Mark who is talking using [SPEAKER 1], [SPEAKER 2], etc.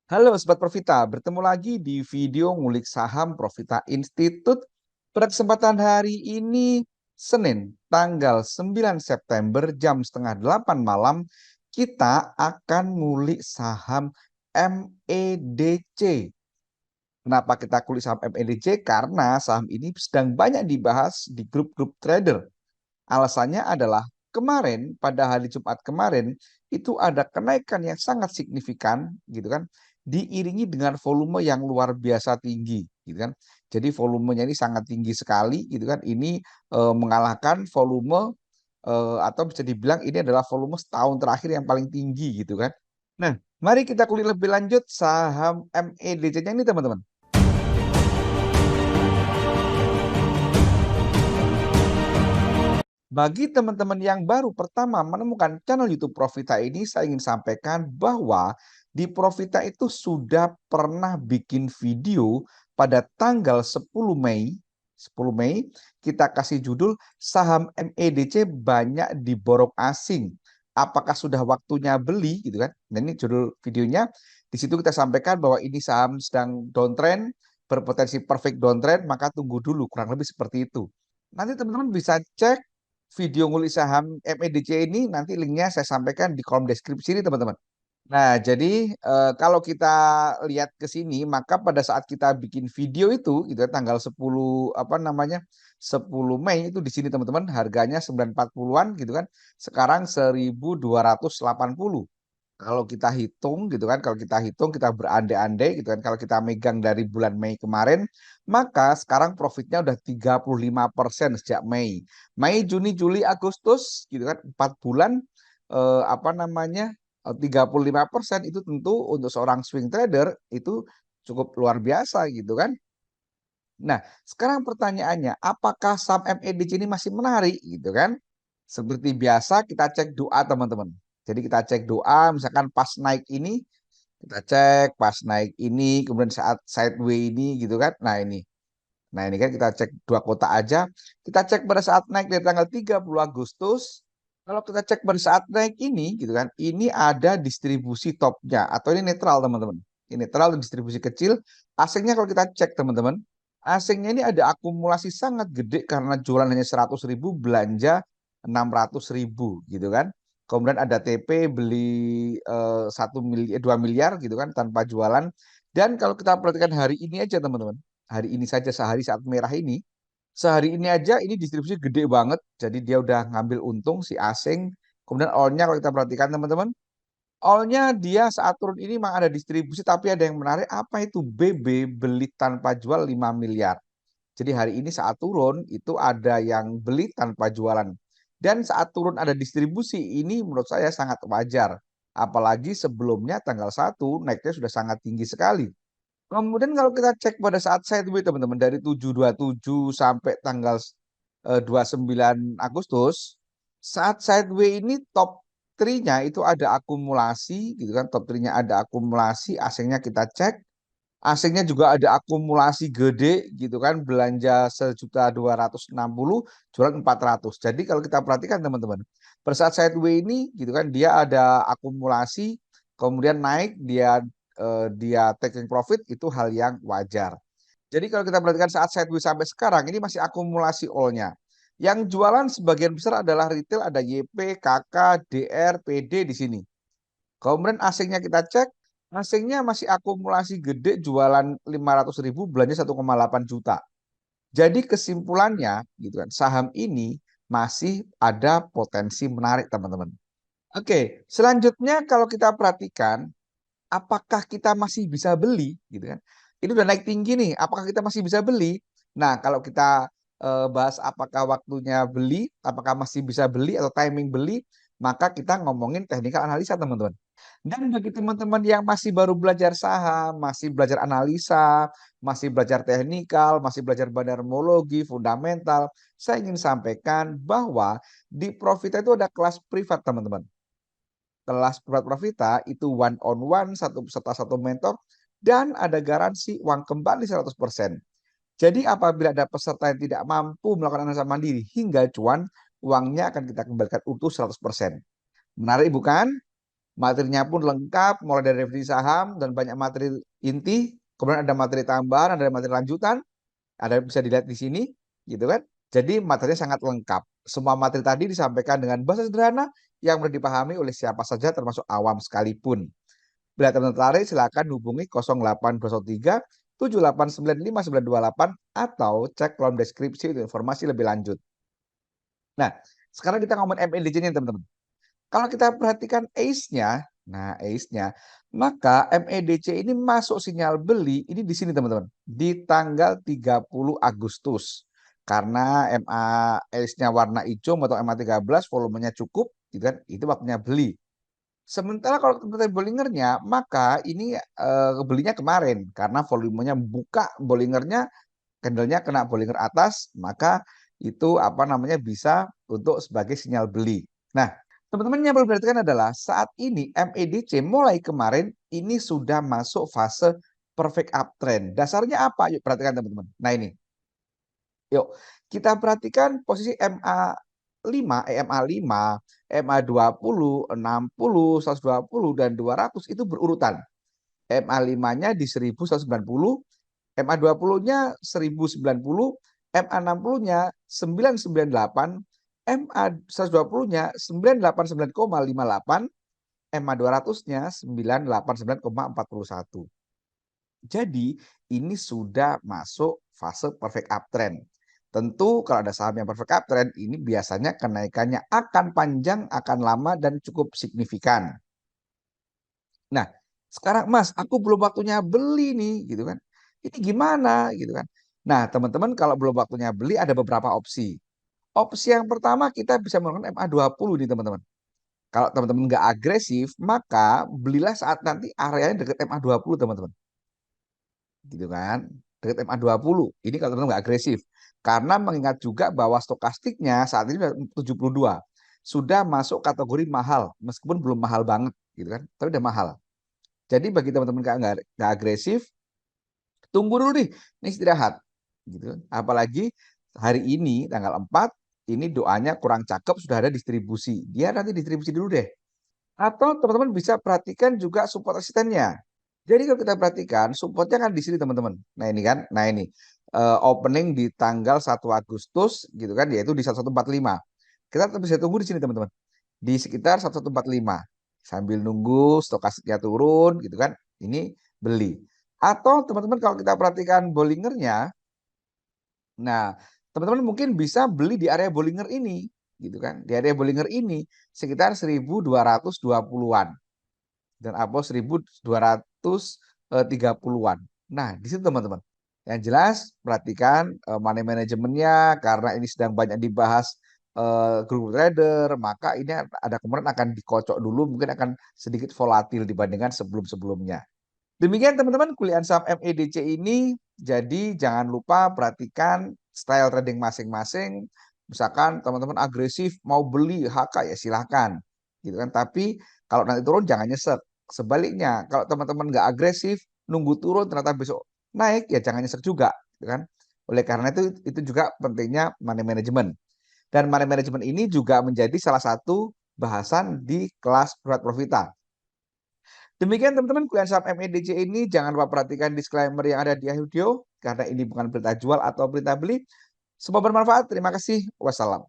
[SPEAKER 1] Halo Sobat Profita, bertemu lagi di video ngulik saham Profita Institute. Pada kesempatan hari ini, Senin, tanggal 9 September jam setengah 8 malam, kita akan ngulik saham MEDC. Kenapa kita kulik saham MEDC? Karena saham ini sedang banyak dibahas di grup-grup trader. Alasannya adalah kemarin pada hari Jumat kemarin itu ada kenaikan yang sangat signifikan gitu kan, diiringi dengan volume yang luar biasa tinggi gitu kan. Jadi volumenya ini sangat tinggi sekali gitu kan. Ini mengalahkan volume atau bisa dibilang ini adalah volume setahun terakhir yang paling tinggi gitu kan. Nah, mari kita kulik lebih lanjut saham MEDC-nya ini teman-teman. Bagi teman-teman yang baru pertama menemukan channel YouTube Profita ini, saya ingin sampaikan bahwa di Profita itu sudah pernah bikin video pada tanggal 10 Mei. 10 Mei kita kasih judul saham MEDC banyak diborong asing. Apakah sudah waktunya beli gitu kan? Nah, ini judul videonya. Di situ kita sampaikan bahwa ini saham sedang downtrend, berpotensi perfect downtrend, maka tunggu dulu, kurang lebih seperti itu. Nanti teman-teman bisa cek video ngulik saham MEDC ini, nanti linknya saya sampaikan di kolom deskripsi ini teman-teman. Nah, jadi kalau kita lihat ke sini, maka pada saat kita bikin video itu, gitu ya, tanggal 10 apa namanya 10 Mei itu di sini teman-teman, harganya 940-an gitu kan. Sekarang 1280. Kalau kita hitung gitu kan, kalau kita hitung kita berandai-andai gitu kan, kalau kita megang dari bulan Mei kemarin, maka sekarang profitnya udah 35% sejak Mei. Mei, Juni, Juli, Agustus gitu kan, 4 bulan apa namanya 35% itu tentu untuk seorang swing trader itu cukup luar biasa gitu kan. Nah, sekarang pertanyaannya, apakah saham MEDC ini masih menarik gitu kan? Seperti biasa kita cek doa teman-teman. Jadi kita cek doa, misalkan pas naik ini, kita cek pas naik ini, kemudian saat sideway ini gitu kan. Nah ini. Nah ini kan kita cek dua kotak aja. Kita cek pada saat naik dari tanggal 30 Agustus. Kalau kita cek pada saat naik ini gitu kan, ini ada distribusi topnya atau ini netral teman-teman. Ini netral distribusi kecil. Asingnya kalau kita cek teman-teman, asingnya ini ada akumulasi sangat gede karena jualan hanya 100.000, belanja 600.000 gitu kan. Kemudian ada TP beli 1 miliar 2 miliar gitu kan tanpa jualan. Dan kalau kita perhatikan hari ini aja teman-teman, hari ini saja sehari saat merah ini, sehari ini aja ini distribusi gede banget. Jadi dia udah ngambil untung si asing. Kemudian all-nya kalau kita perhatikan teman-teman, all-nya dia saat turun ini memang ada distribusi, tapi ada yang menarik, apa itu BB beli tanpa jual 5 miliar. Jadi hari ini saat turun itu ada yang beli tanpa jualan. Dan saat turun ada distribusi, ini menurut saya sangat wajar. Apalagi sebelumnya tanggal 1 naiknya sudah sangat tinggi sekali. Kemudian kalau kita cek pada saat sideways teman-teman dari 727 sampai tanggal 29 Agustus, saat sideways ini top 3-nya itu ada akumulasi gitu kan, top 3-nya ada akumulasi, asingnya kita cek, asingnya juga ada akumulasi gede gitu kan, belanja 1.260.000, jualan 400. Jadi kalau kita perhatikan teman-teman, pada saat sideways ini gitu kan dia ada akumulasi, kemudian naik dia taking profit itu hal yang wajar. Jadi kalau kita perhatikan saat sideways sampai sekarang ini masih akumulasi all-nya. Yang jualan sebagian besar adalah retail, ada YP, KK, DR, PD di sini. Kemudian asingnya kita cek, asingnya masih akumulasi gede jualan 500.000, belanja 1,8 juta. Jadi kesimpulannya gitu kan, saham ini masih ada potensi menarik teman-teman. Oke, selanjutnya kalau kita perhatikan apakah kita masih bisa beli gitu kan. Ini udah naik tinggi nih, apakah kita masih bisa beli? Nah, kalau kita bahas apakah waktunya beli, apakah masih bisa beli atau timing beli, maka kita ngomongin teknikal analisa teman-teman. Dan bagi teman-teman yang masih baru belajar saham, masih belajar analisa, masih belajar teknikal, masih belajar bandarmologi, fundamental, saya ingin sampaikan bahwa di Profita itu ada kelas privat teman-teman. Kelas privat Profita itu one on one, satu peserta satu mentor, dan ada garansi uang kembali 100%. Jadi apabila ada peserta yang tidak mampu melakukan analisa mandiri hingga cuan, uangnya akan kita kembalikan utuh 100%. Menarik bukan? Materinya pun lengkap, mulai dari definisi saham dan banyak materi inti, kemudian ada materi tambahan, ada materi lanjutan, ada bisa dilihat di sini, gitu kan. Jadi materinya sangat lengkap. Semua materi tadi disampaikan dengan bahasa sederhana yang mudah dipahami oleh siapa saja termasuk awam sekalipun. Bila teman-teman tertarik, silakan hubungi 0823 7895928 atau cek kolom deskripsi untuk informasi lebih lanjut. Nah, sekarang kita ngomongin MACD-nya teman-teman. Kalau kita perhatikan ACE-nya, nah ACE-nya, maka MACD ini masuk sinyal beli ini di sini teman-teman, di tanggal 30 Agustus. Karena MA ACE-nya warna hijau atau MA13 volumenya cukup, gitu kan? Itu waktunya beli. Sementara kalau kita Bollingernya, maka ini belinya kemarin karena volumenya buka Bollingernya, candlenya kena Bollinger atas, maka itu apa namanya bisa untuk sebagai sinyal beli. Nah, teman-teman yang perlu diperhatikan adalah saat ini MEDC mulai kemarin ini sudah masuk fase perfect uptrend. Dasarnya apa? Yuk perhatikan teman-teman. Nah ini. Yuk, kita perhatikan posisi MA5, EMA5, MA20, 60, 120 dan 200 itu berurutan. MA5-nya di 1190, MA20-nya 1090, MA60-nya 998, MA120-nya 989,58, MA200-nya 989,41. Jadi ini sudah masuk fase perfect uptrend. Tentu kalau ada saham yang perfect uptrend ini biasanya kenaikannya akan panjang, akan lama dan cukup signifikan. Nah, sekarang Mas, aku belum waktunya beli nih, gitu kan. Ini gimana, gitu kan. Nah, teman-teman kalau belum waktunya beli ada beberapa opsi. Opsi yang pertama kita bisa menggunakan MA20 nih teman-teman. Kalau teman-teman nggak agresif, maka belilah saat nanti areanya dekat MA20 teman-teman. Gitu kan. Dekat MA20. Ini kalau teman-teman nggak agresif. Karena mengingat juga bahwa stokastiknya saat ini sudah 72. Sudah masuk kategori mahal, meskipun belum mahal banget, gitu kan. Tapi udah mahal. Jadi bagi teman-teman nggak agresif, tunggu dulu nih, ini istirahat. Gitu. Apalagi hari ini tanggal 4, ini doanya kurang cakep, sudah ada distribusi. Dia nanti distribusi dulu deh. Atau teman-teman bisa perhatikan juga support resistennya. Jadi kalau kita perhatikan, supportnya kan di sini teman-teman. Nah ini kan, nah ini opening di tanggal 1 Agustus gitu kan, yaitu di 1145. Kita tetap bisa tunggu di sini teman-teman. Di sekitar 1145. Sambil nunggu stokastiknya turun gitu kan, ini beli. Atau teman-teman kalau kita perhatikan Bollingernya, nah teman-teman mungkin bisa beli di area Bollinger ini gitu kan. Di area Bollinger ini sekitar 1220-an dan apa 1230-an. Nah, di situ teman-teman. Yang jelas perhatikan money manajemennya karena ini sedang banyak dibahas grup trader, maka ini ada kemungkinan akan dikocok dulu, mungkin akan sedikit volatil dibandingkan sebelum-sebelumnya. Demikian teman-teman kuliah saham MEDC ini. Jadi jangan lupa perhatikan style trading masing-masing. Misalkan teman-teman agresif mau beli HK ya silahkan. Gitu kan. Tapi kalau nanti turun jangan nyesek. Sebaliknya kalau teman-teman nggak agresif, nunggu turun ternyata besok naik ya jangan nyesek juga. Gitu kan. Oleh karena itu juga pentingnya money management. Dan money management ini juga menjadi salah satu bahasan di kelas Private Profita. Demikian teman-teman kuliah saham MEDC ini. Jangan lupa perhatikan disclaimer yang ada di audio karena ini bukan berita jual atau berita beli. Semoga bermanfaat. Terima kasih. Wassalam.